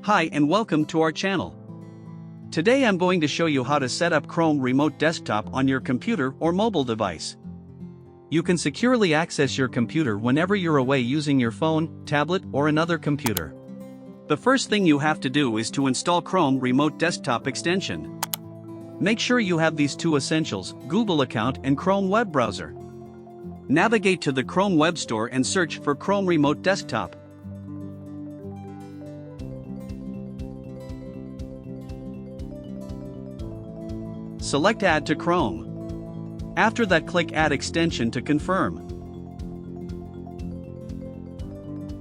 Hi and welcome to our channel. Today I'm going to show you how to set up Chrome Remote Desktop on your computer or mobile device. You can securely access your computer whenever you're away using your phone, tablet, or another computer. The first thing you have to do is to install Chrome Remote Desktop extension. Make sure you have these two essentials, Google account and Chrome web browser. Navigate to the Chrome Web Store and search for Chrome Remote Desktop. Select Add to Chrome. After that, click Add Extension to confirm.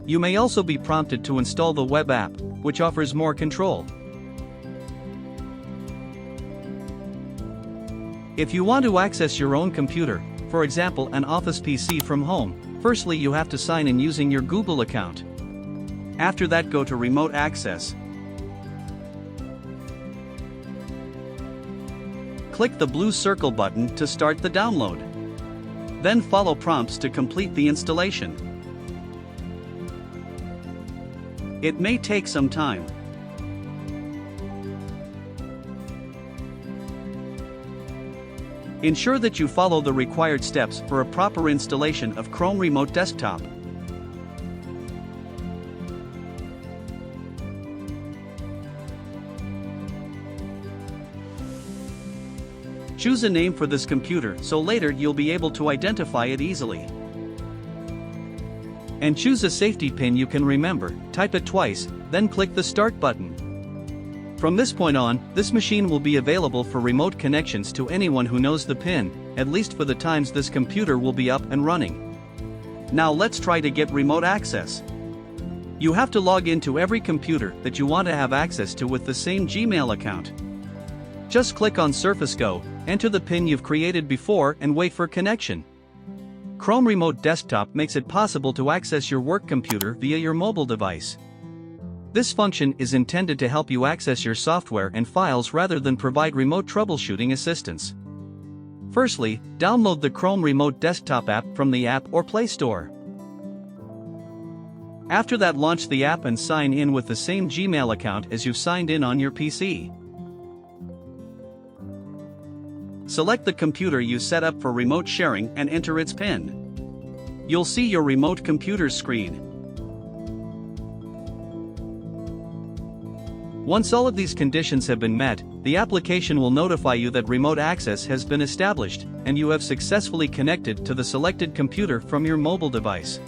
You may also be prompted to install the web app, which offers more control. If you want to access your own computer, for example an office PC from home, firstly you have to sign in using your Google account. After that, go to Remote Access. Click the blue circle button to start the download. Then follow prompts to complete the installation. It may take some time. Ensure that you follow the required steps for a proper installation of Chrome Remote Desktop. Choose a name for this computer so later you'll be able to identify it easily. And choose a safety pin you can remember, type it twice, then click the Start button. From this point on, this machine will be available for remote connections to anyone who knows the pin, at least for the times this computer will be up and running. Now let's try to get remote access. You have to log into every computer that you want to have access to with the same Gmail account. Just click on Surface Go, enter the PIN you've created before and wait for connection. Chrome Remote Desktop makes it possible to access your work computer via your mobile device. This function is intended to help you access your software and files rather than provide remote troubleshooting assistance. Firstly, download the Chrome Remote Desktop app from the App or Play Store. After that, launch the app and sign in with the same Gmail account as you've signed in on your PC. Select the computer you set up for remote sharing and enter its PIN. You'll see your remote computer screen. Once all of these conditions have been met, the application will notify you that remote access has been established, and you have successfully connected to the selected computer from your mobile device.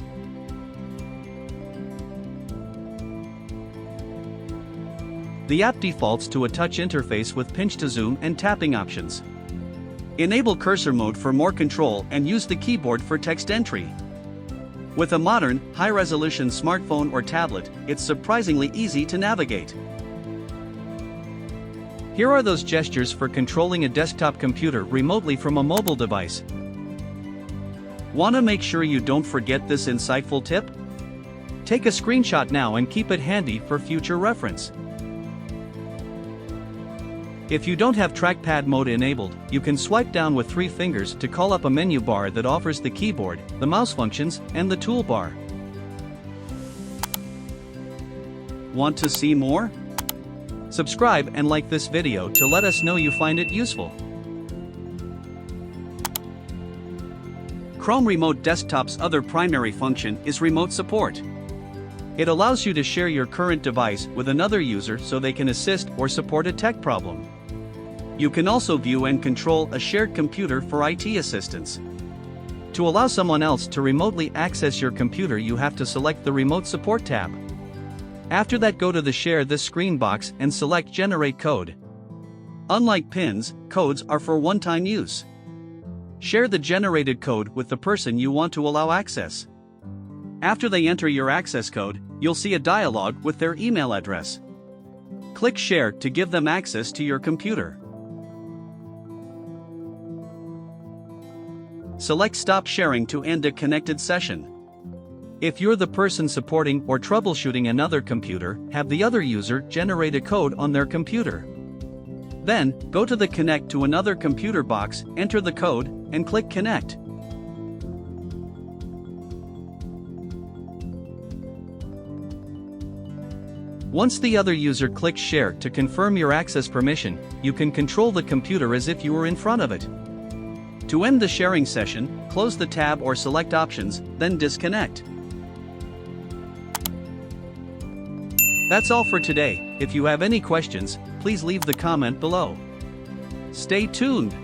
The app defaults to a touch interface with pinch to zoom and tapping options. Enable cursor mode for more control and use the keyboard for text entry. With a modern, high-resolution smartphone or tablet, it's surprisingly easy to navigate. Here are those gestures for controlling a desktop computer remotely from a mobile device. Want to make sure you don't forget this insightful tip? Take a screenshot now and keep it handy for future reference. If you don't have trackpad mode enabled, you can swipe down with 3 fingers to call up a menu bar that offers the keyboard, the mouse functions, and the toolbar. Want to see more? Subscribe and like this video to let us know you find it useful. Chrome Remote Desktop's other primary function is remote support. It allows you to share your current device with another user so they can assist or support a tech problem. You can also view and control a shared computer for IT assistance. To allow someone else to remotely access your computer, you have to select the Remote Support tab. After that, go to the Share This screen box and select Generate Code. Unlike pins, codes are for one-time use. Share the generated code with the person you want to allow access. After they enter your access code, you'll see a dialog with their email address. Click Share to give them access to your computer. Select Stop Sharing to end a connected session. If you're the person supporting or troubleshooting another computer, have the other user generate a code on their computer. Then, go to the Connect to another computer box, enter the code, and click Connect. Once the other user clicks share to confirm your access permission, you can control the computer as if you were in front of it. To end the sharing session, close the tab or select options, then disconnect. That's all for today. If you have any questions, please leave the comment below. Stay tuned.